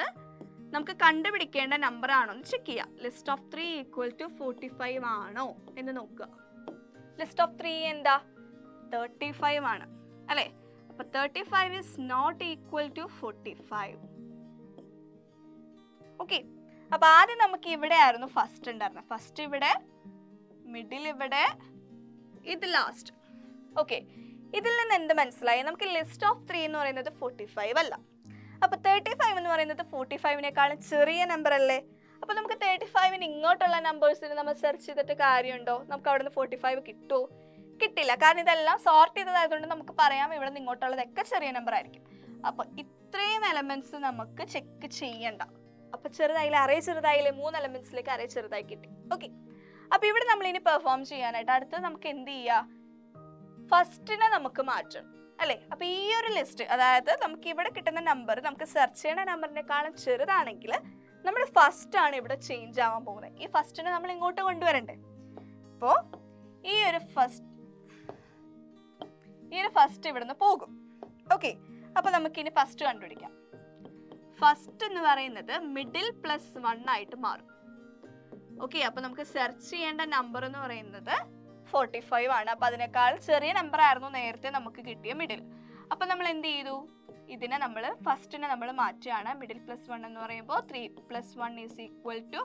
നമുക്ക് കണ്ടുപിടിക്കേണ്ട നമ്പർ ആണോ എന്ന് ചെക്ക് ചെയ്യാം. ലിസ്റ്റ് ഓഫ് 3 ഈക്വൽ ടു 45 ആണോ എന്ന് നോക്കുക. ലിസ്റ്റ് ഓഫ് 3 എന്താ? 35 ആണ് അല്ലേ? അപ്പൊ 35 is not equal to 45. Okay, അപ്പൊ ആദ്യം നമുക്ക് ഇവിടെ ആയിരുന്നു ഫസ്റ്റ് ഉണ്ടായിരുന്നത്. ഫസ്റ്റ് ഇവിടെ, മിഡിൽ ഇവിടെ, ഇത് ലാസ്റ്റ്. ഓക്കെ, ഇതിൽ നിന്ന് എന്ത് മനസ്സിലായി? നമുക്ക് ലിസ്റ്റ് ഓഫ് 3 എന്ന് പറയുന്നത് 45 അല്ല. അപ്പൊ 35 എന്ന് പറയുന്നത് 45നേക്കാളും ചെറിയ നമ്പർ അല്ലേ? അപ്പൊ നമുക്ക് 35ന് ഇങ്ങോട്ടുള്ള നമ്പേഴ്സിന് നമ്മൾ സെർച്ച് ചെയ്തിട്ട് കാര്യമുണ്ടോ? നമുക്ക് അവിടെ നിന്ന് 45 കിട്ടുമോ? കിട്ടില്ല. കാരണം ഇതെല്ലാം സോർട്ട് ചെയ്തതായതുകൊണ്ട് നമുക്ക് പറയാം ഇവിടെ നിന്ന് ഇങ്ങോട്ടുള്ളതൊക്കെ ചെറിയ നമ്പർ ആയിരിക്കും. അപ്പൊ ഇത്രയും എലമെന്റ്സ് നമുക്ക് ചെക്ക് ചെയ്യണ്ട. അപ്പൊ ചെറുതായില്ലേ, അറേ ചെറുതായില്ലേ, 3 എലമെന്റ്സിലേക്ക് അറേ ചെറുതായി കിട്ടി. ഓക്കെ, അപ്പൊ ഇവിടെ നമ്മൾ ഇനി പെർഫോം ചെയ്യാനായിട്ട് അടുത്തത് നമുക്ക് എന്ത് ചെയ്യാം? ഫസ്റ്റിനെ നമുക്ക് മാറ്റണം അല്ലേ? അപ്പൊ ഈ ഒരു ലിസ്റ്റ്, അതായത് നമുക്ക് ഇവിടെ കിട്ടുന്ന നമ്പർ നമുക്ക് സെർച്ച് ചെയ്യുന്ന നമ്പറിനേക്കാളും ചെറുതാണെങ്കിൽ നമ്മൾ ഫസ്റ്റ് ആണ് ഇവിടെ ചേഞ്ച് ആവാൻ പോകുന്നത്. ഈ ഫസ്റ്റിനെ നമ്മൾ ഇങ്ങോട്ട് കൊണ്ടുവരണ്ടേ? അപ്പോ ഈ ഒരു ഫസ്റ്റ് ഇവിടുന്ന് പോകും. ഓക്കെ, അപ്പൊ നമുക്ക് ഇനി ഫസ്റ്റ് കണ്ടുപിടിക്കാം. ഫസ്റ്റ് എന്ന് പറയുന്നത് മിഡിൽ പ്ലസ് 1 ആയിട്ട് മാറും. ഓക്കെ, അപ്പൊ നമുക്ക് സെർച്ച് ചെയ്യേണ്ട നമ്പർ എന്ന് പറയുന്നത് 45 ആണ്. അപ്പൊ അതിനേക്കാൾ ചെറിയ നമ്പർ ആയിരുന്നു നേരത്തെ നമുക്ക് കിട്ടിയ മിഡിൽ. അപ്പൊ നമ്മൾ എന്ത് ചെയ്തു? ഇതിനെ നമ്മൾ ഫസ്റ്റിനെ നമ്മൾ മാറ്റുകയാണ്. മിഡിൽ പ്ലസ് 1 എന്ന് പറയുമ്പോൾ 3 + 1 =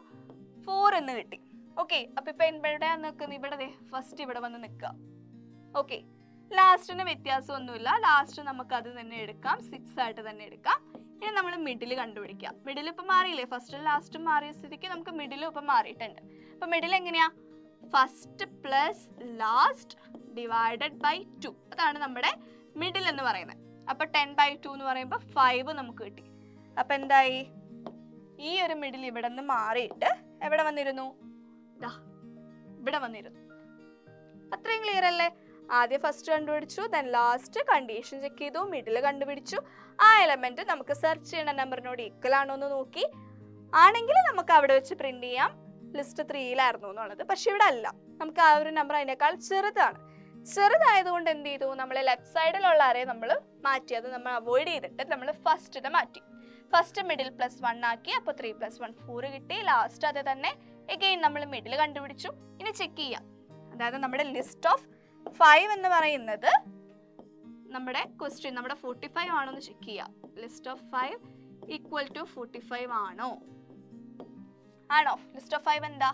4 എന്ന് കിട്ടി. ഓക്കെ, അപ്പൊ ഇപ്പൊ ഇവിടെ നിൽക്കുന്ന ഇവിടെ ഫസ്റ്റ് ഇവിടെ വന്ന് നിൽക്കുക. ഓക്കെ, ലാസ്റ്റിന് വ്യത്യാസമൊന്നുമില്ല. ലാസ്റ്റ് നമുക്ക് അത് തന്നെ എടുക്കാം, 6 ആയിട്ട് തന്നെ എടുക്കാം. ഇനി നമ്മൾ മിഡിൽ കണ്ടുപിടിക്കാം. മിഡിൽ ഇപ്പൊ മാറിയില്ലേ? ഫസ്റ്റും ലാസ്റ്റും മാറിയ സ്ഥിതിക്ക് നമുക്ക് മിഡിലും ഇപ്പൊ മാറിയിട്ടുണ്ട്. അപ്പൊ മിഡിൽ എങ്ങനെയാ? First plus last divided by 2. അതാണ് നമ്മുടെ മിഡിൽ എന്ന് പറയുന്നത്. അപ്പൊ 10/2 എന്ന് പറയുമ്പോൾ 5 നമുക്ക് കിട്ടി. അപ്പൊ എന്തായി? ഈ ഒരു മിഡിൽ ഇവിടെ നിന്ന് മാറിയിട്ട് എവിടെ വന്നിരുന്നു? ഇവിടെ വന്നിരുന്നു. അത്രയും ക്ലിയർ അല്ലേ? ആദ്യം ഫസ്റ്റ് കണ്ടുപിടിച്ചു, ദെൻ ലാസ്റ്റ് കണ്ടീഷൻ ചെക്ക് ചെയ്തു, മിഡിൽ കണ്ടുപിടിച്ചു. ആ എലമെന്റ് നമുക്ക് സെർച്ച് ചെയ്യുന്ന നമ്പറിനോട് ഈക്വൽ ആണോ എന്ന് നോക്കി. ആണെങ്കിൽ നമുക്ക് അവിടെ വെച്ച് പ്രിന്റ് ചെയ്യാം ലിസ്റ്റ് 3-ലായിരുന്നു എന്നുള്ളത്. പക്ഷെ ഇവിടെ അല്ല, നമുക്ക് ആ ഒരു നമ്പർ അതിനേക്കാൾ ചെറുതാണ്. ചെറുതായതുകൊണ്ട് എന്ത് ചെയ്തു? നമ്മൾ ലെഫ്റ്റ് സൈഡിലുള്ള അറേ നമ്മൾ മാറ്റി, അത് നമ്മൾ അവോയ്ഡ് ചെയ്തിട്ട് നമ്മൾ ഫസ്റ്റിനെ മാറ്റി. ഫസ്റ്റ് മിഡിൽ പ്ലസ് 1 ആക്കി. അപ്പോൾ 3 + 1 4 കിട്ടി. ലാസ്റ്റ് അത് തന്നെ എഗെയിൻ നമ്മൾ മിഡിൽ കണ്ടുപിടിച്ചു. ഇനി ചെക്ക് ചെയ്യാം. അതായത് നമ്മുടെ ലിസ്റ്റ് ഓഫ് 5 എന്ന് പറയുന്നത് നമ്മുടെ ക്വസ്റ്റ്യൻ നമ്മുടെ 45 ആണോ എന്ന് ചെക്ക് ചെയ്യാം. ലിസ്റ്റ് ഓഫ് 5 = 45 ആണോ? ലിസ്റ്റ് ഓഫ് 5 എന്താ?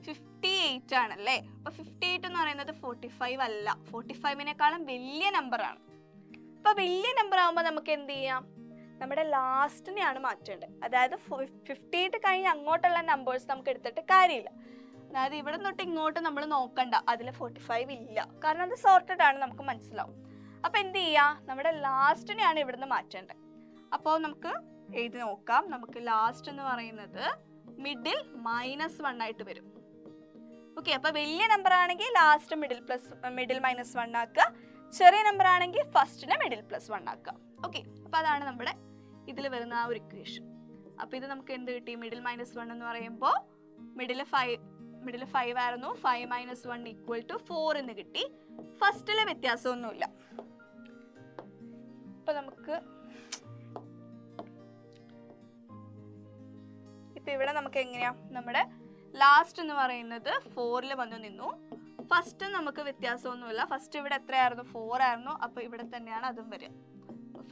58 ആണല്ലേ? അപ്പൊ 58 എന്ന് പറയുന്നത് 45 അല്ല, 45നേക്കാളും വലിയ നമ്പറാണ്. അപ്പൊ വലിയ നമ്പർ ആകുമ്പോൾ നമുക്ക് എന്ത് ചെയ്യാം? നമ്മുടെ ലാസ്റ്റിനെയാണ് മാറ്റേണ്ടത്. അതായത് 58 കഴിഞ്ഞ് അങ്ങോട്ടുള്ള നമ്പേഴ്സ് നമുക്ക് എടുത്തിട്ട് കാര്യമില്ല. അതായത് ഇവിടെ തൊട്ട് ഇങ്ങോട്ട് നമ്മൾ നോക്കണ്ട, അതിൽ 45 ഇല്ല, കാരണം അത് സോർട്ടഡ് ആണ്, നമുക്ക് മനസ്സിലാവും. അപ്പൊ എന്ത് ചെയ്യാം? നമ്മുടെ ലാസ്റ്റിനെയാണ് ഇവിടുന്ന് മാറ്റേണ്ടത്. അപ്പോൾ നമുക്ക് എഴുതി നോക്കാം. നമുക്ക് ലാസ്റ്റ് എന്ന് പറയുന്നത് മിഡിൽ -1 ആയിട്ട് വരും. ഓക്കെ, അപ്പൊ വലിയ നമ്പർ ആണെങ്കിൽ ലാസ്റ്റ് മിഡിൽ -1 ആക്കുക. ചെറിയ നമ്പർ ആണെങ്കിൽ ഫസ്റ്റിനെ മിഡിൽ +1 ആക്കുക. ഓക്കെ, അപ്പൊ അതാണ് നമ്മുടെ ഇതിൽ വരുന്ന ആ ഒരു ഇക്വേഷൻ. അപ്പൊ ഇത് നമുക്ക് എന്ത് കിട്ടി? മിഡിൽ -1 എന്ന് പറയുമ്പോൾ മിഡിൽ 5 ആയിരുന്നു. 5 - 1 = 4 എന്ന് കിട്ടി. ഫസ്റ്റിലെ വ്യത്യാസമൊന്നുമില്ല. ഇപ്പൊ നമുക്ക് ഇവിടെ നമുക്ക് എങ്ങനെയാ നമ്മുടെ ലാസ്റ്റ് എന്ന് പറയുന്നത് 4 വന്നു നിന്നു. ഫസ്റ്റ് നമുക്ക് വ്യത്യാസമൊന്നുമില്ല. ഫസ്റ്റ് ഇവിടെ എത്രയായിരുന്നു? 4 ആയിരുന്നു. അപ്പൊ ഇവിടെ തന്നെയാണ് അതും വരിക.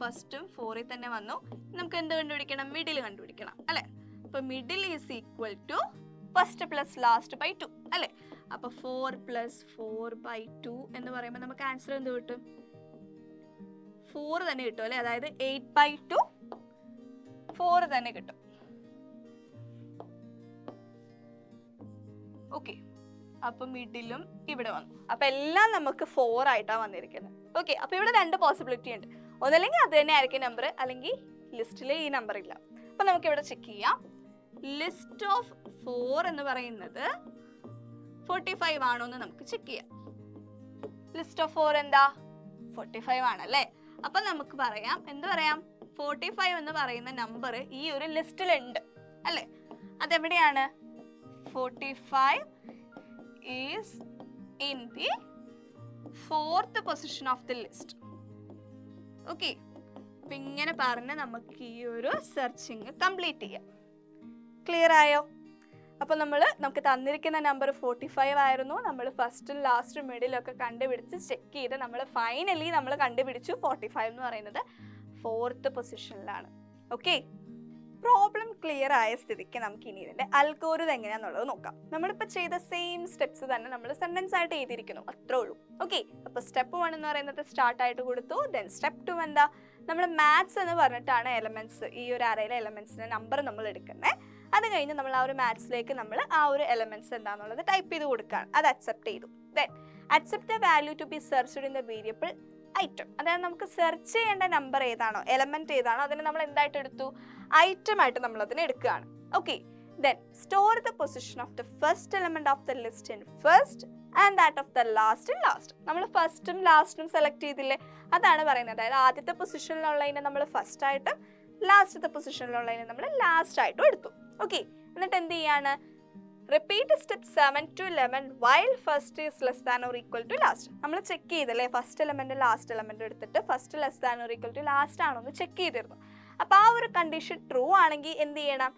ഫസ്റ്റും 4 തന്നെ വന്നു. നമുക്ക് എന്ത് കണ്ടുപിടിക്കണം? മിഡിൽ കണ്ടുപിടിക്കണം അല്ലെ? അപ്പൊ middle is equal to first plus last by 2 അല്ലെ? അപ്പൊ 4 + 4/2 എന്ന് പറയുമ്പോൾ നമുക്ക് ആൻസർ എന്ത് കിട്ടും? 4 തന്നെ കിട്ടും അല്ലെ? അതായത് 8/2 4 തന്നെ കിട്ടും. ഓക്കെ, അപ്പൊ മിഡിലും ഇവിടെ വന്നു. അപ്പൊ എല്ലാം നമുക്ക് 4 ആയിട്ടാണ് വന്നിരിക്കുന്നത്. ഓക്കെ, അപ്പൊ ഇവിടെ 2 പോസിബിലിറ്റി ഉണ്ട്. ഒന്നല്ലെങ്കിൽ അത് തന്നെ ആയിരിക്കും നമ്പർ, അല്ലെങ്കിൽ ലിസ്റ്റിൽ ഈ നമ്പർ ഇല്ല. അപ്പൊ നമുക്ക് ഇവിടെ ചെക്ക് ചെയ്യാം. ലിസ്റ്റ് ഓഫ് 4 എന്ന് പറയുന്നത് 45 ആണോ എന്ന് നമുക്ക് ചെക്ക് ചെയ്യാം. ലിസ്റ്റ് ഓഫ് 4 എന്താ? 45 ആണല്ലേ? അപ്പൊ നമുക്ക് പറയാം, എന്ത് പറയാം? 45 എന്ന് പറയുന്ന നമ്പർ ഈ ഒരു ലിസ്റ്റിലുണ്ട് അല്ലേ? അതെവിടെയാണ്? 45 is in the 4th position of the list. Okay, അപ്പൊ ഇങ്ങനെ പറഞ്ഞ് നമുക്ക് ഈ ഒരു സെർച്ചിങ് കംപ്ലീറ്റ് ചെയ്യാം. ക്ലിയർ ആയോ? അപ്പോൾ നമുക്ക് തന്നിരിക്കുന്ന നമ്പർ 45 ആയിരുന്നു. നമ്മൾ ഫസ്റ്റും ലാസ്റ്റും മിഡിലൊക്കെ കണ്ടുപിടിച്ച് ചെക്ക് ചെയ്ത് ഫൈനലി നമ്മൾ കണ്ടുപിടിച്ചു 45 എന്ന് പറയുന്നത് 4th പൊസിഷനിലാണ്. ഓക്കെ, പ്രോബ്ലം ക്ലിയർ ആയ സ്ഥിതിക്ക് നമുക്ക് ഇനി ഇതിന്റെ അൽഗോരിതം എങ്ങനെയാണെന്നുള്ളത് നോക്കാം. നമ്മളിപ്പോൾ ചെയ്ത സെയിം സ്റ്റെപ്സ് തന്നെ നമ്മൾ സെന്റൻസ് ആയിട്ട് എഴുതിയിരിക്കുന്നു, അത്രേ ഉള്ളൂ. ഓക്കെ, അപ്പോൾ സ്റ്റെപ്പ് 1 എന്ന് പറയുന്നത് സ്റ്റാർട്ട് ആയിട്ട് കൊടുത്തു. ദെൻ സ്റ്റെപ്പ് 2 എന്താ? നമ്മൾ മാത്സ് എന്ന് പറഞ്ഞിട്ടാണ് എലമെന്റ്സ്, ഈ ഒരു അറയിലെ എലമെന്റ്സിന്റെ നമ്പർ നമ്മൾ എടുക്കുന്നത്. അത് കഴിഞ്ഞ് നമ്മൾ ആ ഒരു മാത്സിലേക്ക് നമ്മൾ ആ ഒരു എലമെന്റ്സ് എന്താണെന്നുള്ളത് ടൈപ്പ് ചെയ്ത് കൊടുക്കുകയാണ്. അത് അക്സെപ്റ്റ് ചെയ്തു. Then accept the value to be searched in the variable item. അതായത് നമുക്ക് സെർച്ച് ചെയ്യേണ്ട നമ്പർ ഏതാണോ, എലമെന്റ് ഏതാണോ, അതിനെ നമ്മൾ എന്തായിട്ട് എടുത്തു? ഐറ്റം ആയിട്ട് നമ്മൾ അതിനെ എടുക്കുകയാണ്. Okay, then store the position of the first element of the list in first and that of the last in last. നമ്മൾ ഫസ്റ്റും ലാസ്റ്റും സെലക്ട് ചെയ്തില്ലേ? അതാണ് പറയുന്നത്. അതായത് ആദ്യത്തെ പൊസിഷനിലുള്ളതിനെ നമ്മൾ ഫസ്റ്റ് ആയിട്ടും ലാസ്റ്റത്തെ പൊസിഷനിലുള്ളതിനെ നമ്മൾ ലാസ്റ്റ് ആയിട്ടും എടുത്തു. ഓക്കെ, എന്നിട്ട് എന്ത് ചെയ്യാണ്? Repeat step 7 to 11 while first is less than or equal to last. നമ്മൾ ചെക്ക് ചെയ്തല്ലേ, ഫസ്റ്റ് എലമെന്റ് ലാസ്റ്റ് എലമെന്റ് എടുത്തിട്ട് first less than or equal to last ആണോ എന്ന് ചെക്ക് ചെയ്തിരുന്നു. അപ്പോൾ ആ ഒരു കണ്ടീഷൻ ട്രൂ ആണെങ്കിൽ എന്ത് ചെയ്യണം?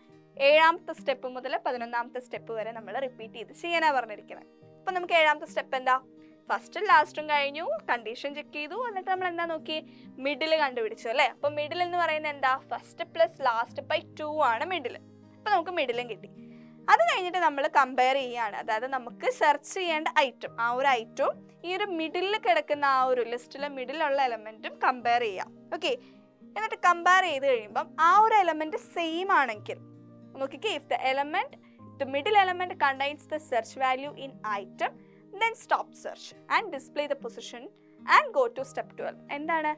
7ാമത്തെ സ്റ്റെപ്പ് മുതൽ 11ാമത്തെ സ്റ്റെപ്പ് വരെ നമ്മൾ റിപ്പീറ്റ് ചെയ്ത് ചെയ്യാനാണ് പറഞ്ഞിരിക്കുന്നത്. അപ്പോൾ നമുക്ക് 7ാമത്തെ സ്റ്റെപ്പ് എന്താ? ഫസ്റ്റും ലാസ്റ്റും കഴിഞ്ഞു, കണ്ടീഷൻ ചെക്ക് ചെയ്തു, എന്നിട്ട് നമ്മൾ എന്താ നോക്കി? മിഡിൽ കണ്ടുപിടിച്ചു അല്ലേ? അപ്പോൾ മിഡിൽ എന്ന് പറയുന്നത് എന്താ? ഫസ്റ്റ് പ്ലസ് ലാസ്റ്റ് ബൈ 2 ആണ് മിഡിൽ. അപ്പോൾ നമുക്ക് മിഡിലും കിട്ടി. അത് കഴിഞ്ഞിട്ട് നമ്മൾ കമ്പയർ ചെയ്യുകയാണ്. അതായത് നമുക്ക് സെർച്ച് ചെയ്യേണ്ട ഐറ്റം, ആ ഒരു ഐറ്റവും ഈ ഒരു മിഡിലിൽ കിടക്കുന്ന ആ ഒരു ലിസ്റ്റിലെ മിഡിലുള്ള എലമെന്റും കമ്പയർ ചെയ്യാം. ഓക്കെ, എന്നിട്ട് കമ്പയർ ചെയ്ത് കഴിയുമ്പം ആ ഒരു എലമെന്റ് സെയിം ആണെങ്കിൽ നോക്കിക്കേ, if the middle element contains the search value in item then stop search and display the position and go to step 12. എന്താണ്?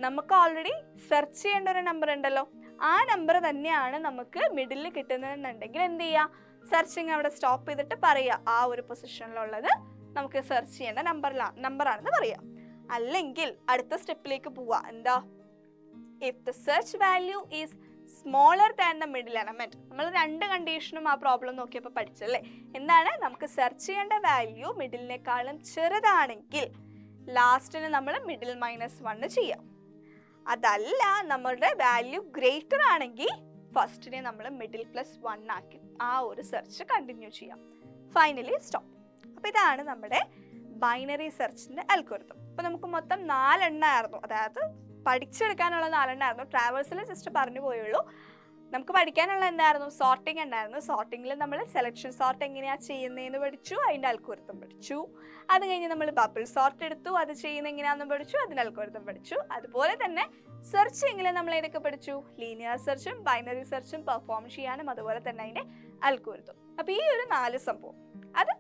നമുക്ക് ഓൾറെഡി സെർച്ച് ചെയ്യേണ്ട ഒരു നമ്പർ ഉണ്ടല്ലോ, ആ നമ്പർ തന്നെയാണ് നമുക്ക് മിഡിലിൽ കിട്ടുന്നതെന്നുണ്ടെങ്കിൽ എന്ത് ചെയ്യുക? സെർച്ചിങ് അവിടെ സ്റ്റോപ്പ് ചെയ്തിട്ട് പറയുക ആ ഒരു പൊസിഷനിലുള്ളത് നമുക്ക് സെർച്ച് ചെയ്യേണ്ട നമ്പറാണെന്ന് പറയുക. അല്ലെങ്കിൽ അടുത്ത സ്റ്റെപ്പിലേക്ക് പോവുക. എന്താ? If the search value is smaller than the middle element. നമ്മൾ 2 കണ്ടീഷനും ആ പ്രോബ്ലം നോക്കിയപ്പോൾ പഠിച്ചല്ലേ? എന്താണ്? നമുക്ക് സെർച്ച് ചെയ്യേണ്ട വാല്യൂ മിഡിലിനേക്കാളും ചെറുതാണെങ്കിൽ ലാസ്റ്റിന് നമ്മൾ മിഡിൽ -1 ചെയ്യാം. അതല്ല, നമ്മളുടെ വാല്യൂ ഗ്രേറ്റർ ആണെങ്കിൽ ഫസ്റ്റിനെ നമ്മൾ മിഡിൽ +1 ആക്കി ആ ഒരു സെർച്ച് കണ്ടിന്യൂ ചെയ്യാം. Finally stop. അപ്പോൾ ഇതാണ് നമ്മുടെ ബൈനറി സെർച്ചിന്റെ അൽഗോരിതം. അപ്പോൾ നമുക്ക് മൊത്തം 4 എണ്ണമായിരുന്നു, അതായത് പഠിച്ചെടുക്കാനുള്ള 4 എണ്ണമായിരുന്നു. ട്രാവേഴ്സിൽ ജസ്റ്റ് പറഞ്ഞു പോയുള്ളൂ. നമുക്ക് പഠിക്കാനുള്ള എന്തായിരുന്നു? സോർട്ടിംഗ് ഉണ്ടായിരുന്നു. സോർട്ടിങ്ങിൽ നമ്മൾ സെലക്ഷൻ സോർട്ട് എങ്ങനെയാണ് ചെയ്യുന്നതെന്ന് പഠിച്ചു, അതിൻ്റെ അൽഗോരിതം പഠിച്ചു. അത് കഴിഞ്ഞ് നമ്മൾ ബബിൾ സോർട്ട് എടുത്തു, അത് ചെയ്യുന്ന എങ്ങനെയാണെന്ന് പഠിച്ചു, അതിൻ്റെ അൽഗോരിതം പഠിച്ചു. അതുപോലെ തന്നെ സെർച്ചിങ്ങിൽ നമ്മൾ ഏതൊക്കെ പഠിച്ചു? ലീനിയർ സെർച്ചും ബൈനറി സെർച്ചും പെർഫോം ചെയ്യാനും അതുപോലെ തന്നെ അതിൻ്റെ അൽഗോരിതം. അപ്പോൾ ഈ ഒരു 4 സംഭവം അത്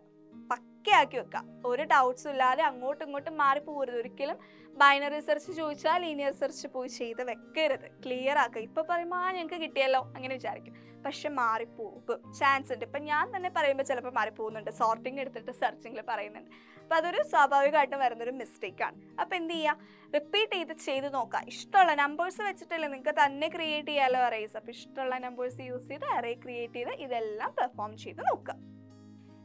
പക്കയാക്കി വെക്കുക. ഒരു ഡൗട്ട്സും ഇല്ലാതെ അങ്ങോട്ടും ഇങ്ങോട്ടും മാറിപ്പോകരുത്. ഒരിക്കലും ബൈനറി സെർച്ച് ചോദിച്ചാൽ ലീനിയർ സെർച്ച് പോയി ചെയ്ത് വെക്കരുത്. ക്ലിയർ ആക്കുക. ഇപ്പൊ പറയുമ്പോൾ ഞങ്ങൾക്ക് കിട്ടിയല്ലോ അങ്ങനെ വിചാരിക്കും, പക്ഷെ മാറിപ്പോകും, ചാൻസ് ഉണ്ട്. ഇപ്പൊ ഞാൻ തന്നെ പറയുമ്പോൾ ചിലപ്പോൾ മാറിപ്പോകുന്നുണ്ട്, സോർട്ടിങ് എടുത്തിട്ട് സെർച്ചിങ്ങിൽ പറയുന്നുണ്ട്. അപ്പൊ അതൊരു സ്വാഭാവികമായിട്ടും വരുന്നൊരു മിസ്റ്റേക്കാണ്. അപ്പൊ എന്ത് ചെയ്യുക? റിപ്പീറ്റ് ചെയ്ത് നോക്കുക. ഇഷ്ടമുള്ള നമ്പേഴ്സ് വെച്ചിട്ടല്ലേ നിങ്ങൾക്ക് തന്നെ ക്രിയേറ്റ് ചെയ്യാലോ അറേസ്. അപ്പൊ ഇഷ്ടമുള്ള നമ്പേഴ്സ് യൂസ് ചെയ്ത് അറേ ക്രിയേറ്റ് ചെയ്ത് ഇതെല്ലാം പെർഫോം ചെയ്ത് നോക്കുക.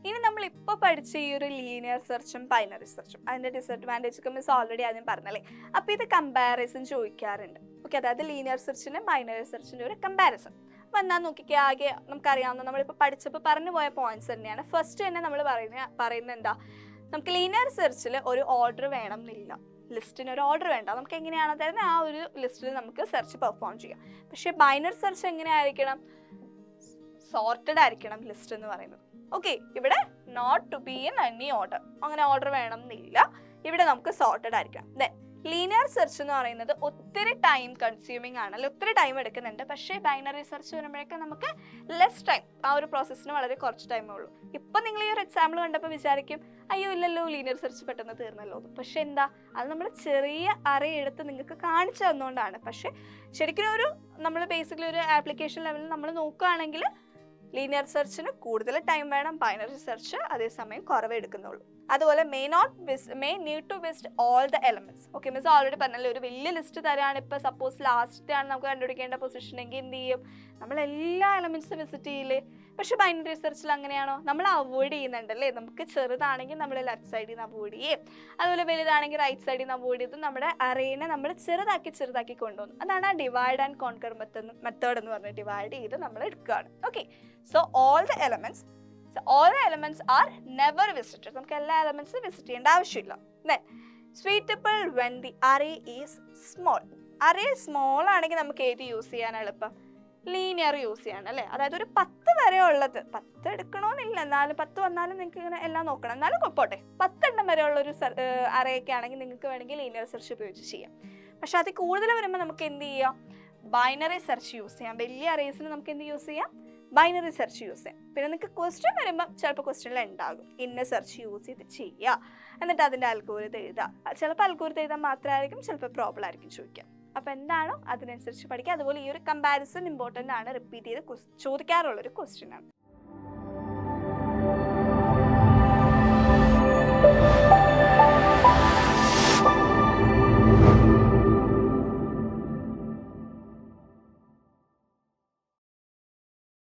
ഇനി നമ്മൾ ഇപ്പോൾ പഠിച്ച ഈ ഒരു ലീനിയർ സെർച്ചും ബൈനറി സെർച്ചും അതിൻ്റെ ഡിസഡ്വാൻറ്റേജ് ഒക്കെ മിസ് ഓൾറെഡി ആദ്യം പറഞ്ഞല്ലേ. അപ്പോൾ ഇത് കമ്പാരിസൺ ചോദിക്കാറുണ്ട്. ഓക്കെ, അതായത് ലീനിയർ സെർച്ചിൻ്റെ ബൈനറി സെർച്ചിൻ്റെ ഒരു കമ്പാരിസൺ. അപ്പോൾ എന്താ നോക്കിക്കുക, ആകെ നമുക്കറിയാവുന്ന നമ്മളിപ്പോൾ പഠിച്ചപ്പോൾ പറഞ്ഞു പോയ പോയിന്റ്സ് തന്നെയാണ്. ഫസ്റ്റ് തന്നെ നമ്മൾ പറയുന്നത് എന്താ, നമുക്ക് ലീനിയർ സെർച്ചിൽ ഒരു ഓർഡർ വേണം എന്നില്ല, ലിസ്റ്റിന് ഒരു ഓർഡർ വേണ്ട, നമുക്ക് എങ്ങനെയാണോ തരുന്നത് ആ ഒരു ലിസ്റ്റിൽ നമുക്ക് സെർച്ച് പെർഫോം ചെയ്യാം. പക്ഷേ ബൈനറി സെർച്ച് എങ്ങനെയായിരിക്കണം, സോർട്ടഡ് ആയിരിക്കണം ലിസ്റ്റ് എന്ന് പറയുന്നത്. ഓക്കെ, ഇവിടെ not to be in any order, അങ്ങനെ ഓർഡർ വേണം എന്നില്ല, ഇവിടെ നമുക്ക് സോർട്ടഡ് ആയിരിക്കണം. ദെൻ ലീനിയർ സെർച്ച് എന്ന് പറയുന്നത് ഒത്തിരി ടൈം കൺസ്യൂമിങ് ആണ്, അല്ലെ, ഒത്തിരി ടൈം എടുക്കുന്നുണ്ട്. പക്ഷേ ബൈനറി സെർച്ച് വരുമ്പോഴേക്കും നമുക്ക് ലെസ് ടൈം, ആ ഒരു പ്രോസസ്സിന് വളരെ കുറച്ച് ടൈമേ ഉള്ളൂ. ഇപ്പം നിങ്ങൾ ഈ ഒരു എക്സാമ്പിൾ കണ്ടപ്പോൾ വിചാരിക്കും അയ്യോ ഇല്ലല്ലോ ലീനിയർ സെർച്ച് പെട്ടെന്ന് തീർന്നല്ലോ. പക്ഷെ എന്താ, അത് നമ്മൾ ചെറിയ അറേ എടുത്ത് നിങ്ങൾക്ക് കാണിച്ചു തന്നുകൊണ്ടാണ്. പക്ഷെ ശരിക്കും നമ്മൾ ബേസിക്കലി ഒരു ആപ്ലിക്കേഷൻ ലെവലിൽ നമ്മൾ നോക്കുകയാണെങ്കിൽ ലീനിയർ സെർച്ചിന് കൂടുതൽ ടൈം വേണം, ബൈനറി സെർച്ച് അതേസമയം കുറവേ എടുക്കുന്നുള്ളൂ. അതുപോലെ may need to visit all the elements. Okay, miss already പറഞ്ഞല്ലോ, ഒരു വലിയ ലിസ്റ്റ് തരാണ്. ഇപ്പോൾ സപ്പോസ് ലാസ്റ്റത്തെ ആണ് നമുക്ക് കണ്ടുപിടിക്കേണ്ട പൊസിഷൻ എങ്കിൽ എന്ത് ചെയ്യും, നമ്മൾ എല്ലാ എലമെന്റ്സും വിസിറ്റ് ചെയ്യില്ലേ. പക്ഷെ ബൈനറി സെർച്ചിൽ അങ്ങനെയാണോ, നമ്മൾ അവോയ്ഡ് ചെയ്യുന്നുണ്ടല്ലേ. നമുക്ക് ചെറുതാണെങ്കിൽ നമ്മൾ ലെഫ്റ്റ് സൈഡിൽ നിന്ന് അവോയ്ഡ് ചെയ്യും, അതുപോലെ വലുതാണെങ്കിൽ റൈറ്റ് സൈഡിൽ നിന്ന് അവോയ്ഡ് ചെയ്ത് നമ്മുടെ അറേനെ നമ്മൾ ചെറുതാക്കി കൊണ്ടുവന്നു. അതാണ് ആ ഡിവൈഡ് ആൻഡ് കോൺകർ മെത്തേഡ് എന്ന് പറഞ്ഞ് ഡിവൈഡ് ചെയ്ത് നമ്മൾ എടുക്കുകയാണ്. Okay, so all the elements R never visited. നമുക്ക് എല്ലാ എലമെന്റ്സും വിസിറ്റ് ചെയ്യേണ്ട ആവശ്യമില്ല. Then suitable when the array is small. Array small ആണെങ്കിൽ നമുക്ക് ഏത് യൂസ് ചെയ്യാൻ എളുപ്പം, ലീനിയർ യൂസ് ചെയ്യണം അല്ലേ. അതായത് ഒരു 10 വരെ ഉള്ളത്, 10 എടുക്കണമെന്നില്ല, എന്നാലും 10 വന്നാലും നിങ്ങൾക്ക് ഇങ്ങനെ എല്ലാം നോക്കണം, എന്നാലും പോട്ടെ, 10 എണ്ണം വരെ ഉള്ളൊരു അറേ ഒക്കെ ആണെങ്കിൽ നിങ്ങൾക്ക് വേണമെങ്കിൽ ലീനിയർ സെർച്ച് ഉപയോഗിച്ച് ചെയ്യാം. പക്ഷെ അത് കൂടുതൽ വരുമ്പോൾ നമുക്ക് എന്ത് ചെയ്യാം, ബൈനറി സെർച്ച് യൂസ് ചെയ്യാം. വലിയ അറേസിന് നമുക്ക് എന്ത് യൂസ് ചെയ്യാം, ബൈനറി സെർച്ച് യൂസ് ചെയ്യാം. പിന്നെ നിങ്ങൾക്ക് ക്വസ്റ്റ്യൻ വരുമ്പോൾ ചിലപ്പോൾ ക്വസ്റ്റ്യനിൽ ഉണ്ടാകും ഇന്ന സെർച്ച് യൂസ് ചെയ്ത് ചെയ്യുക, എന്നിട്ട് അതിൻ്റെ അൽഗോരിതം എഴുതുക. ചിലപ്പോൾ അൽഗോരിതം എഴുതാൻ മാത്രമായിരിക്കും, ചിലപ്പോൾ പ്രോബ്ലം ആയിരിക്കും ചോദിക്കുക. അപ്പോൾ എന്താണോ അതിനനുസരിച്ച് പഠിക്കുക. അതുപോലെ ഈ ഒരു കമ്പാരിസൺ ഇമ്പോർട്ടൻ്റ് ആണ്, റിപ്പീറ്റ് ചെയ്ത് ചോദിക്കാറുള്ളൊരു ക്വസ്റ്റ്യൻ ആണ്.